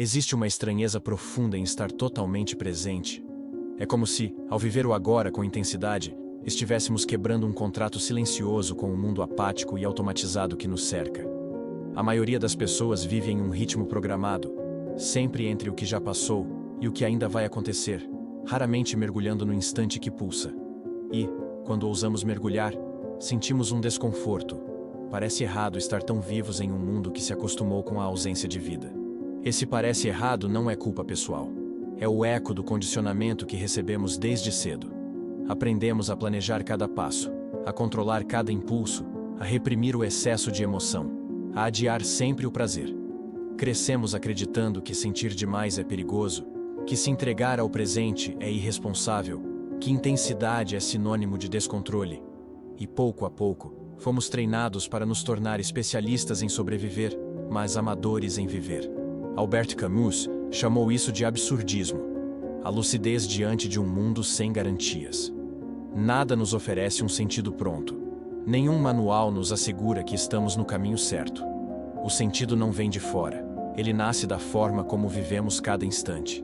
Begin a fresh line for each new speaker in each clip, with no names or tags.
Existe uma estranheza profunda em estar totalmente presente. É como se, ao viver o agora com intensidade, estivéssemos quebrando um contrato silencioso com o mundo apático e automatizado que nos cerca. A maioria das pessoas vive em um ritmo programado, sempre entre o que já passou e o que ainda vai acontecer, raramente mergulhando no instante que pulsa. E, quando ousamos mergulhar, sentimos um desconforto. Parece errado estar tão vivos em um mundo que se acostumou com a ausência de vida. Esse parece errado não é culpa pessoal. É o eco do condicionamento que recebemos desde cedo. Aprendemos a planejar cada passo, a controlar cada impulso, a reprimir o excesso de emoção, a adiar sempre o prazer. Crescemos acreditando que sentir demais é perigoso, que se entregar ao presente é irresponsável, que intensidade é sinônimo de descontrole. E pouco a pouco, fomos treinados para nos tornar especialistas em sobreviver, mas amadores em viver. Albert Camus chamou isso de absurdismo, a lucidez diante de um mundo sem garantias. Nada nos oferece um sentido pronto. Nenhum manual nos assegura que estamos no caminho certo. O sentido não vem de fora, ele nasce da forma como vivemos cada instante.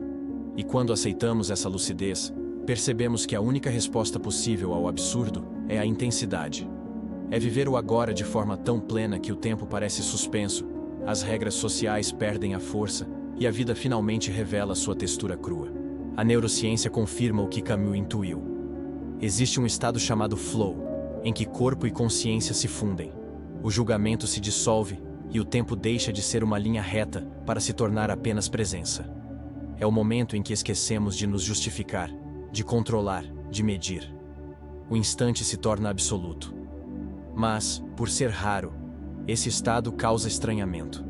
E quando aceitamos essa lucidez, percebemos que a única resposta possível ao absurdo é a intensidade. É viver o agora de forma tão plena que o tempo parece suspenso, as regras sociais perdem a força e a vida finalmente revela sua textura crua. A neurociência confirma o que Camus intuiu. Existe um estado chamado flow, em que corpo e consciência se fundem. O julgamento se dissolve e o tempo deixa de ser uma linha reta para se tornar apenas presença. É o momento em que esquecemos de nos justificar, de controlar, de medir. O instante se torna absoluto. Mas, por ser raro, esse estado causa estranhamento.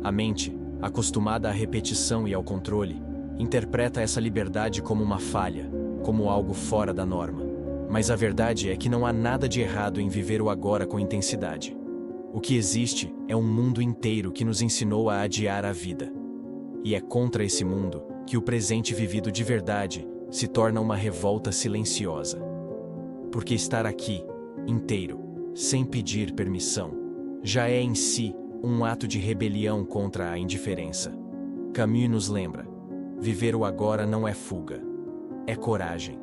A mente, acostumada à repetição e ao controle, interpreta essa liberdade como uma falha, como algo fora da norma. Mas a verdade é que não há nada de errado em viver o agora com intensidade. O que existe é um mundo inteiro que nos ensinou a adiar a vida. E é contra esse mundo que o presente vivido de verdade se torna uma revolta silenciosa. Porque estar aqui, inteiro, sem pedir permissão, já é em si um ato de rebelião contra a indiferença. Camus nos lembra: viver o agora não é fuga, é coragem.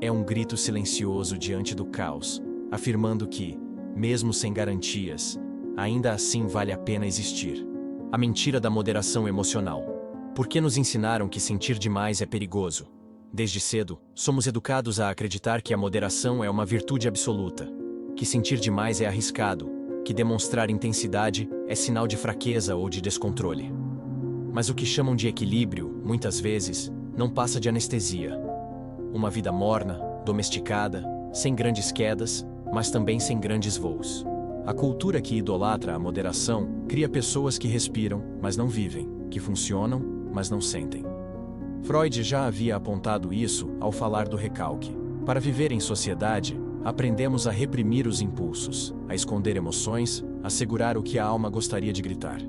É um grito silencioso diante do caos, afirmando que, mesmo sem garantias, ainda assim vale a pena existir. A mentira da moderação emocional. Por que nos ensinaram que sentir demais é perigoso? Desde cedo, somos educados a acreditar que a moderação é uma virtude absoluta, que sentir demais é arriscado, que demonstrar intensidade é sinal de fraqueza ou de descontrole. Mas o que chamam de equilíbrio, muitas vezes, não passa de anestesia. Uma vida morna, domesticada, sem grandes quedas, mas também sem grandes voos. A cultura que idolatra a moderação cria pessoas que respiram, mas não vivem, que funcionam, mas não sentem. Freud já havia apontado isso ao falar do recalque. Para viver em sociedade, aprendemos a reprimir os impulsos, a esconder emoções, a segurar o que a alma gostaria de gritar.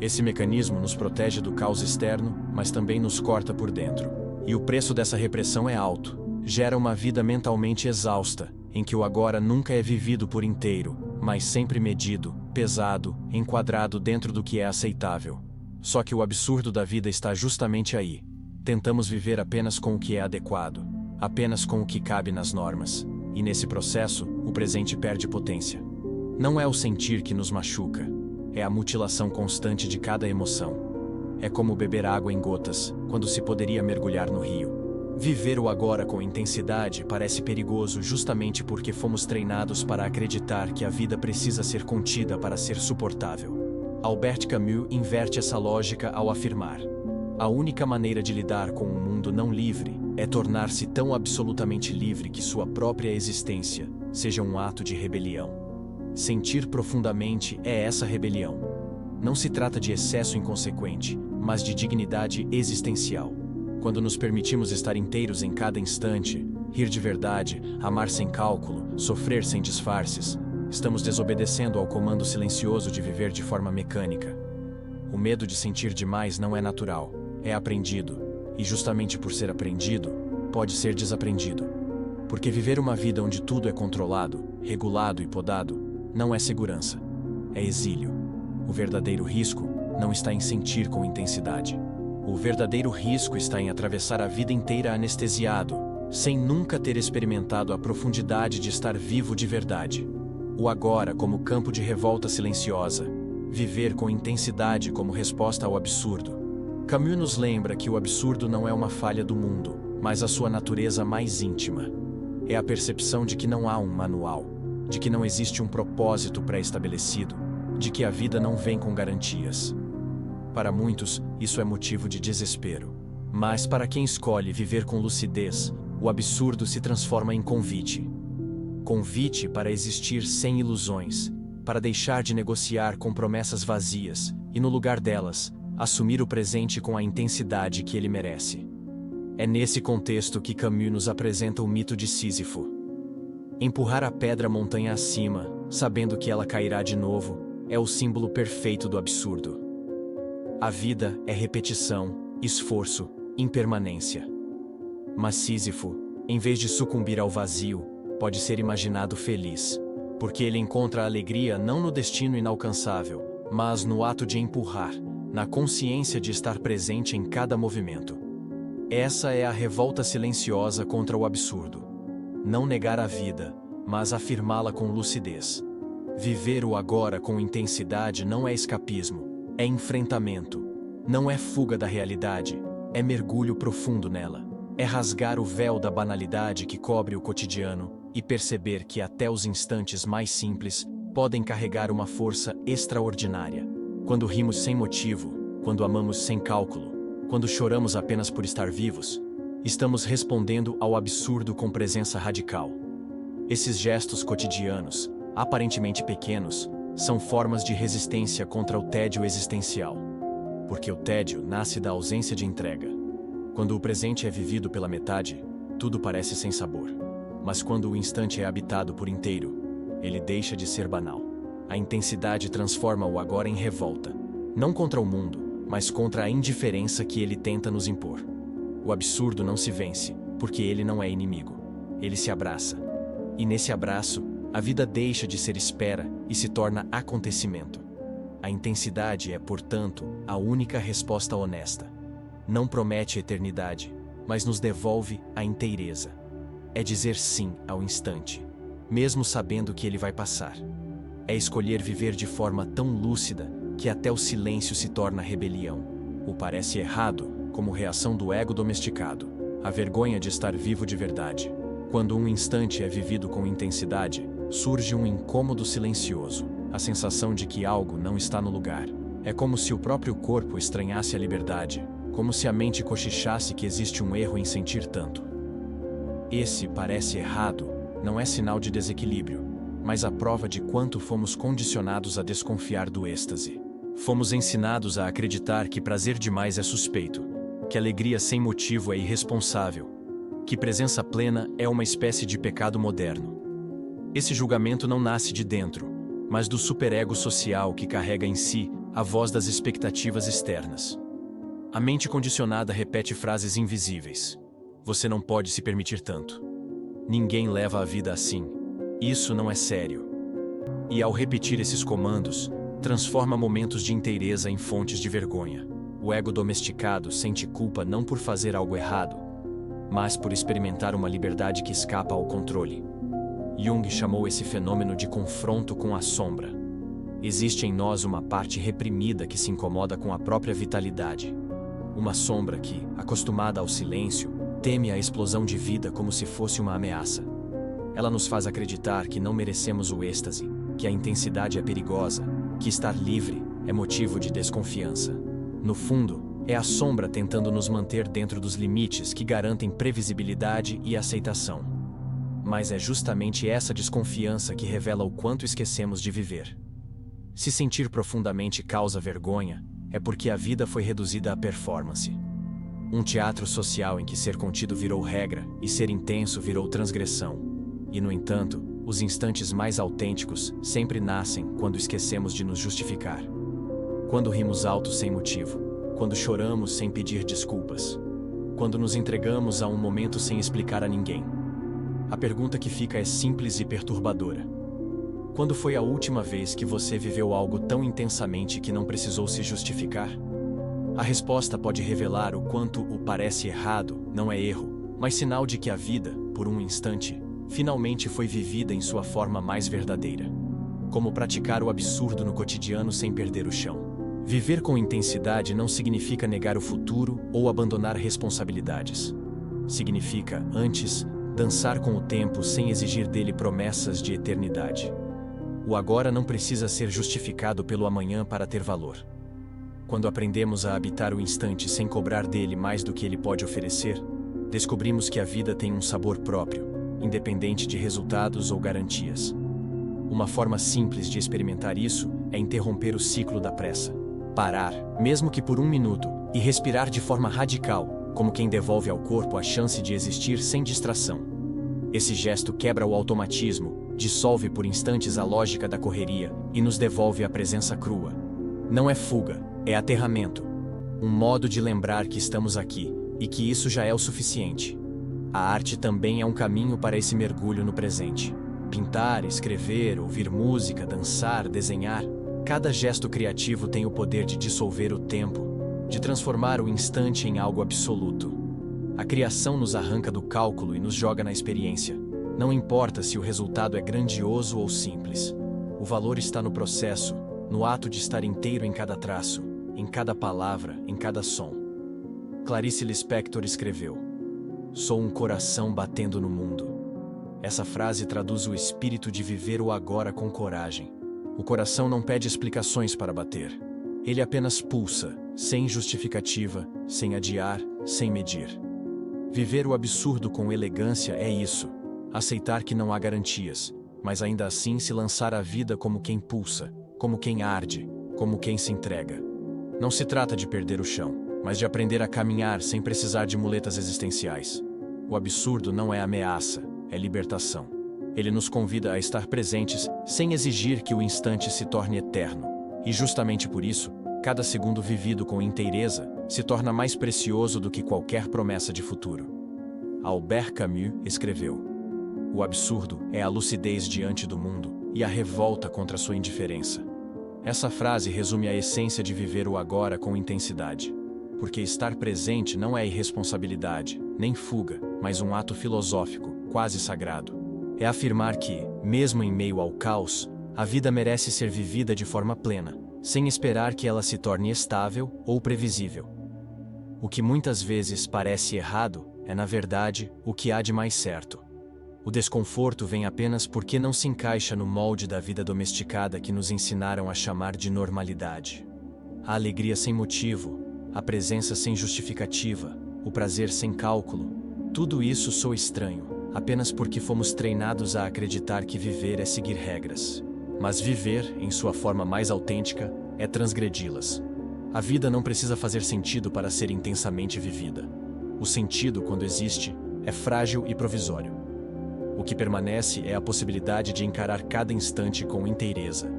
Esse mecanismo nos protege do caos externo, mas também nos corta por dentro. E o preço dessa repressão é alto. Gera uma vida mentalmente exausta, em que o agora nunca é vivido por inteiro, mas sempre medido, pesado, enquadrado dentro do que é aceitável. Só que o absurdo da vida está justamente aí. Tentamos viver apenas com o que é adequado, apenas com o que cabe nas normas. E nesse processo, o presente perde potência. Não é o sentir que nos machuca, é a mutilação constante de cada emoção. É como beber água em gotas, quando se poderia mergulhar no rio. Viver o agora com intensidade parece perigoso justamente porque fomos treinados para acreditar que a vida precisa ser contida para ser suportável. Albert Camus inverte essa lógica ao afirmar: a única maneira de lidar com um mundo não livre é tornar-se tão absolutamente livre que sua própria existência seja um ato de rebelião. Sentir profundamente é essa rebelião. Não se trata de excesso inconsequente, mas de dignidade existencial. Quando nos permitimos estar inteiros em cada instante, rir de verdade, amar sem cálculo, sofrer sem disfarces, estamos desobedecendo ao comando silencioso de viver de forma mecânica. O medo de sentir demais não é natural, é aprendido, e justamente por ser aprendido, pode ser desaprendido. Porque viver uma vida onde tudo é controlado, regulado e podado, não é segurança, é exílio. O verdadeiro risco não está em sentir com intensidade, O verdadeiro risco está em atravessar a vida inteira anestesiado, sem nunca ter experimentado a profundidade de estar vivo de verdade. O agora como campo de revolta silenciosa. Viver com intensidade como resposta ao absurdo. Camus nos lembra que o absurdo não é uma falha do mundo, mas a sua natureza mais íntima. É a percepção de que não há um manual, de que não existe um propósito pré-estabelecido, de que a vida não vem com garantias. Para muitos, isso é motivo de desespero. Mas para quem escolhe viver com lucidez, o absurdo se transforma em convite. Convite para existir sem ilusões, para deixar de negociar com promessas vazias e, no lugar delas, assumir o presente com a intensidade que ele merece. É nesse contexto que Camus nos apresenta o mito de Sísifo. Empurrar a pedra montanha acima, sabendo que ela cairá de novo, é o símbolo perfeito do absurdo. A vida é repetição, esforço, impermanência. Mas Sísifo, em vez de sucumbir ao vazio, pode ser imaginado feliz, porque ele encontra a alegria não no destino inalcançável, mas no ato de empurrar, na consciência de estar presente em cada movimento. Essa é a revolta silenciosa contra o absurdo. Não negar a vida, mas afirmá-la com lucidez. Viver o agora com intensidade não é escapismo, é enfrentamento. Não é fuga da realidade, é mergulho profundo nela. É rasgar o véu da banalidade que cobre o cotidiano e perceber que até os instantes mais simples podem carregar uma força extraordinária. Quando rimos sem motivo, quando amamos sem cálculo, quando choramos apenas por estar vivos, estamos respondendo ao absurdo com presença radical. Esses gestos cotidianos, aparentemente pequenos, são formas de resistência contra o tédio existencial. Porque o tédio nasce da ausência de entrega. Quando o presente é vivido pela metade, tudo parece sem sabor. Mas quando o instante é habitado por inteiro, ele deixa de ser banal. A intensidade transforma o agora em revolta, não contra o mundo, mas contra a indiferença que ele tenta nos impor. O absurdo não se vence, porque ele não é inimigo. Ele se abraça. E nesse abraço, a vida deixa de ser espera e se torna acontecimento. A intensidade é, portanto, a única resposta honesta. Não promete eternidade, mas nos devolve a inteireza. É dizer sim ao instante, mesmo sabendo que ele vai passar. É escolher viver de forma tão lúcida que até o silêncio se torna rebelião. O parece errado, como reação do ego domesticado. A vergonha de estar vivo de verdade. Quando um instante é vivido com intensidade, surge um incômodo silencioso, a sensação de que algo não está no lugar. É como se o próprio corpo estranhasse a liberdade, como se a mente cochichasse que existe um erro em sentir tanto. Esse parece errado não é sinal de desequilíbrio, mas a prova de quanto fomos condicionados a desconfiar do êxtase. Fomos ensinados a acreditar que prazer demais é suspeito, que alegria sem motivo é irresponsável, que presença plena é uma espécie de pecado moderno. Esse julgamento não nasce de dentro, mas do superego social que carrega em si a voz das expectativas externas. A mente condicionada repete frases invisíveis. Você não pode se permitir tanto. Ninguém leva a vida assim. Isso não é sério. E ao repetir esses comandos, transforma momentos de inteireza em fontes de vergonha. O ego domesticado sente culpa não por fazer algo errado, mas por experimentar uma liberdade que escapa ao controle. Jung chamou esse fenômeno de confronto com a sombra. Existe em nós uma parte reprimida que se incomoda com a própria vitalidade. Uma sombra que, acostumada ao silêncio, teme a explosão de vida como se fosse uma ameaça. Ela nos faz acreditar que não merecemos o êxtase, que a intensidade é perigosa, que estar livre é motivo de desconfiança. No fundo, é a sombra tentando nos manter dentro dos limites que garantem previsibilidade e aceitação. Mas é justamente essa desconfiança que revela o quanto esquecemos de viver. Se sentir profundamente causa vergonha, é porque a vida foi reduzida à performance. Um teatro social em que ser contido virou regra e ser intenso virou transgressão. E, no entanto, os instantes mais autênticos sempre nascem quando esquecemos de nos justificar. Quando rimos alto sem motivo, quando choramos sem pedir desculpas, quando nos entregamos a um momento sem explicar a ninguém. A pergunta que fica é simples e perturbadora. Quando foi a última vez que você viveu algo tão intensamente que não precisou se justificar? A resposta pode revelar o quanto o parece errado não é erro, mas sinal de que a vida, por um instante, finalmente foi vivida em sua forma mais verdadeira. Como praticar o absurdo no cotidiano sem perder o chão. Viver com intensidade não significa negar o futuro ou abandonar responsabilidades. Significa, antes, dançar com o tempo sem exigir dele promessas de eternidade. O agora não precisa ser justificado pelo amanhã para ter valor. Quando aprendemos a habitar o instante sem cobrar dele mais do que ele pode oferecer, descobrimos que a vida tem um sabor próprio, independente de resultados ou garantias. Uma forma simples de experimentar isso é interromper o ciclo da pressa. Parar, mesmo que por um minuto, e respirar de forma radical, como quem devolve ao corpo a chance de existir sem distração. Esse gesto quebra o automatismo, dissolve por instantes a lógica da correria e nos devolve à presença crua. Não é fuga, é aterramento. Um modo de lembrar que estamos aqui e que isso já é o suficiente. A arte também é um caminho para esse mergulho no presente. Pintar, escrever, ouvir música, dançar, desenhar. Cada gesto criativo tem o poder de dissolver o tempo, de transformar o instante em algo absoluto. A criação nos arranca do cálculo e nos joga na experiência. Não importa se o resultado é grandioso ou simples. O valor está no processo, no ato de estar inteiro em cada traço, em cada palavra, em cada som. Clarice Lispector escreveu: "Sou um coração batendo no mundo." Essa frase traduz o espírito de viver o agora com coragem. O coração não pede explicações para bater. Ele apenas pulsa, sem justificativa, sem adiar, sem medir. Viver o absurdo com elegância é isso. Aceitar que não há garantias, mas ainda assim se lançar à vida como quem pulsa, como quem arde, como quem se entrega. Não se trata de perder o chão, mas de aprender a caminhar sem precisar de muletas existenciais. O absurdo não é ameaça, é libertação. Ele nos convida a estar presentes sem exigir que o instante se torne eterno. E justamente por isso, cada segundo vivido com inteireza se torna mais precioso do que qualquer promessa de futuro. Albert Camus escreveu: "O absurdo é a lucidez diante do mundo e a revolta contra sua indiferença." Essa frase resume a essência de viver o agora com intensidade. Porque estar presente não é irresponsabilidade, nem fuga, mas um ato filosófico, quase sagrado. É afirmar que, mesmo em meio ao caos, a vida merece ser vivida de forma plena, sem esperar que ela se torne estável ou previsível. O que muitas vezes parece errado é, na verdade, o que há de mais certo. O desconforto vem apenas porque não se encaixa no molde da vida domesticada que nos ensinaram a chamar de normalidade. A alegria sem motivo, a presença sem justificativa, o prazer sem cálculo, tudo isso soa estranho, apenas porque fomos treinados a acreditar que viver é seguir regras. Mas viver, em sua forma mais autêntica, é transgredi-las. A vida não precisa fazer sentido para ser intensamente vivida. O sentido, quando existe, é frágil e provisório. O que permanece é a possibilidade de encarar cada instante com inteireza,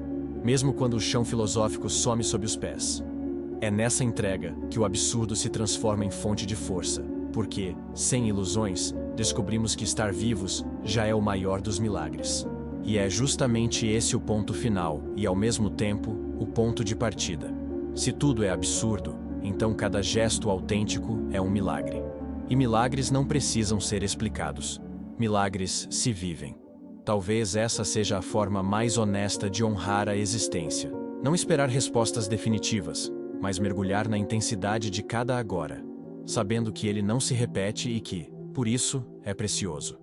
mesmo quando o chão filosófico some sob os pés. É nessa entrega que o absurdo se transforma em fonte de força, porque, sem ilusões, descobrimos que estar vivos já é o maior dos milagres. E é justamente esse o ponto final e, ao mesmo tempo, o ponto de partida. Se tudo é absurdo, então cada gesto autêntico é um milagre. E milagres não precisam ser explicados. Milagres se vivem. Talvez essa seja a forma mais honesta de honrar a existência. Não esperar respostas definitivas, mas mergulhar na intensidade de cada agora, sabendo que ele não se repete e que, por isso, é precioso.